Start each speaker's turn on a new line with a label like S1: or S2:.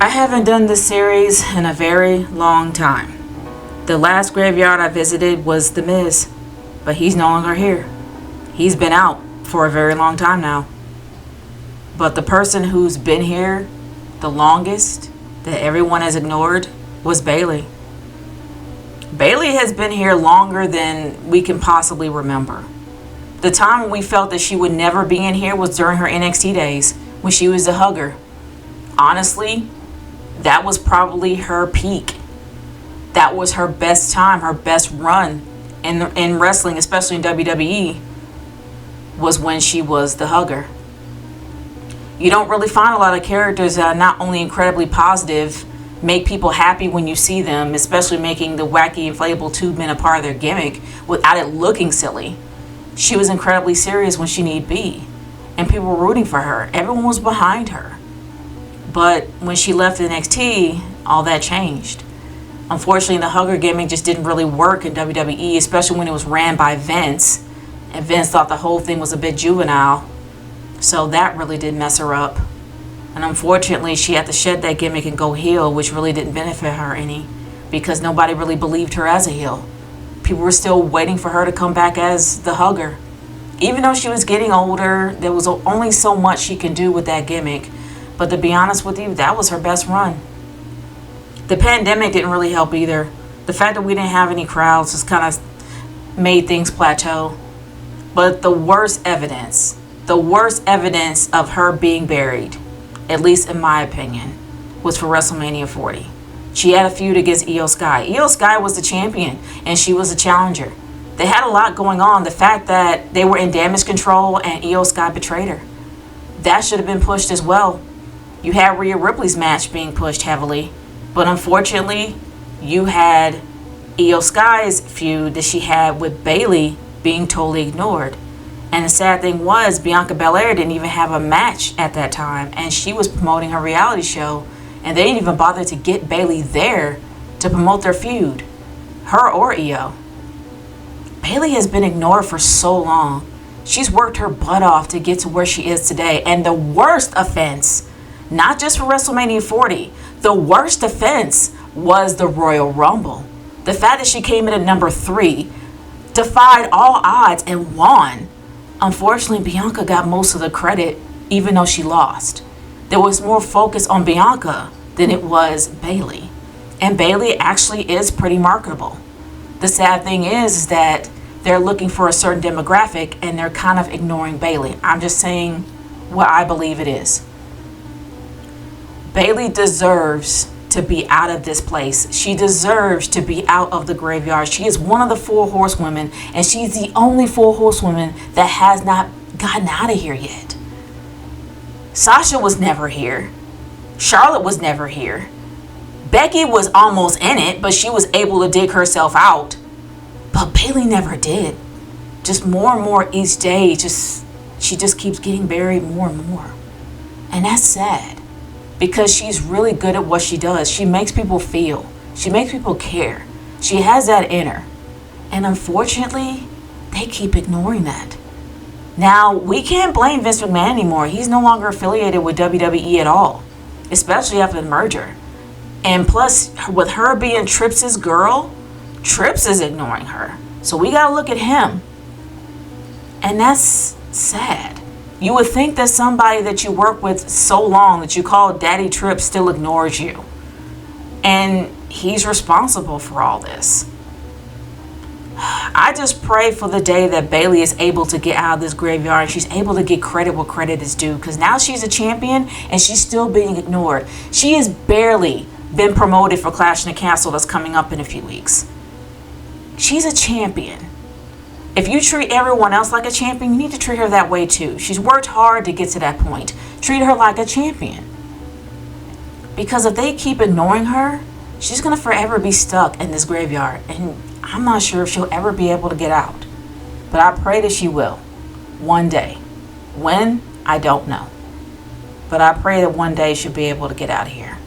S1: I haven't done this series in a very long time. The last graveyard I visited was The Miz, but he's no longer here. He's been out for a very long time now. But the person who's been here the longest, that everyone has ignored, was Bayley. Bayley has been here longer than we can possibly remember. The time when we felt that she would never be in here was during her NXT days, when she was the hugger. Honestly, that was probably her peak. That was her best time, her best run in wrestling, especially in WWE, was when she was the hugger. You don't really find a lot of characters that are not only incredibly positive, make people happy when you see them, especially making the wacky inflatable tube men a part of their gimmick without it looking silly. She was incredibly serious when she need be, and people were rooting for her. Everyone was behind her. But when she left NXT, all that changed. Unfortunately, the hugger gimmick just didn't really work in WWE, especially when it was ran by Vince, and Vince thought the whole thing was a bit juvenile. So that really did mess her up. And unfortunately, she had to shed that gimmick and go heel, which really didn't benefit her any, because nobody really believed her as a heel. People were still waiting for her to come back as the hugger. Even though she was getting older, there was only so much she can do with that gimmick. But to be honest with you, that was her best run. The pandemic didn't really help either. The fact that we didn't have any crowds just kind of made things plateau. But the worst evidence of her being buried, at least in my opinion, was for WrestleMania 40. She had a feud against Io Sky. Io Sky was the champion, and she was the challenger. They had a lot going on. The fact that they were in damage control and Io Sky betrayed her, that should have been pushed as well. You had Rhea Ripley's match being pushed heavily, but unfortunately, you had Io Sky's feud that she had with Bayley being totally ignored. And the sad thing was, Bianca Belair didn't even have a match at that time, and she was promoting her reality show, and they didn't even bother to get Bayley there to promote their feud, her or Io. Bayley has been ignored for so long. She's worked her butt off to get to where she is today, and the worst offense, not just for WrestleMania 40, the worst offense was the Royal Rumble. The fact that she came in at number 3, defied all odds, and won. Unfortunately, Bianca got most of the credit, even though she lost. There was more focus on Bianca than it was Bayley. And Bayley actually is pretty marketable. The sad thing is that they're looking for a certain demographic and they're kind of ignoring Bayley. I'm just saying what I believe it is. Bayley deserves to be out of this place. She deserves to be out of the graveyard. She is one of the 4 horsewomen, and she's the only 4 horsewomen that has not gotten out of here yet. Sasha was never here. Charlotte was never here. Becky was almost in it, but she was able to dig herself out. But Bayley never did. Just more and more each day, she just keeps getting buried more and more. And that's sad, because she's really good at what she does. She makes people feel. She makes people care. She has that in her. And unfortunately, they keep ignoring that. Now, we can't blame Vince McMahon anymore. He's no longer affiliated with WWE at all, especially after the merger. And plus, with her being Trips' girl, Trips is ignoring her. So we gotta look at him. And that's sad. You would think that somebody that you work with so long, that you call Daddy Trips, still ignores you. And he's responsible for all this. I just pray for the day that Bayley is able to get out of this graveyard and she's able to get credit where credit is due. Because now she's a champion and she's still being ignored. She has barely been promoted for Clash in the Castle that's coming up in a few weeks. She's a champion. If you treat everyone else like a champion, you need to treat her that way too. She's worked hard to get to that point. Treat her like a champion. Because if they keep ignoring her, she's going to forever be stuck in this graveyard. And I'm not sure if she'll ever be able to get out. But I pray that she will. One day. When? I don't know. But I pray that one day she'll be able to get out of here.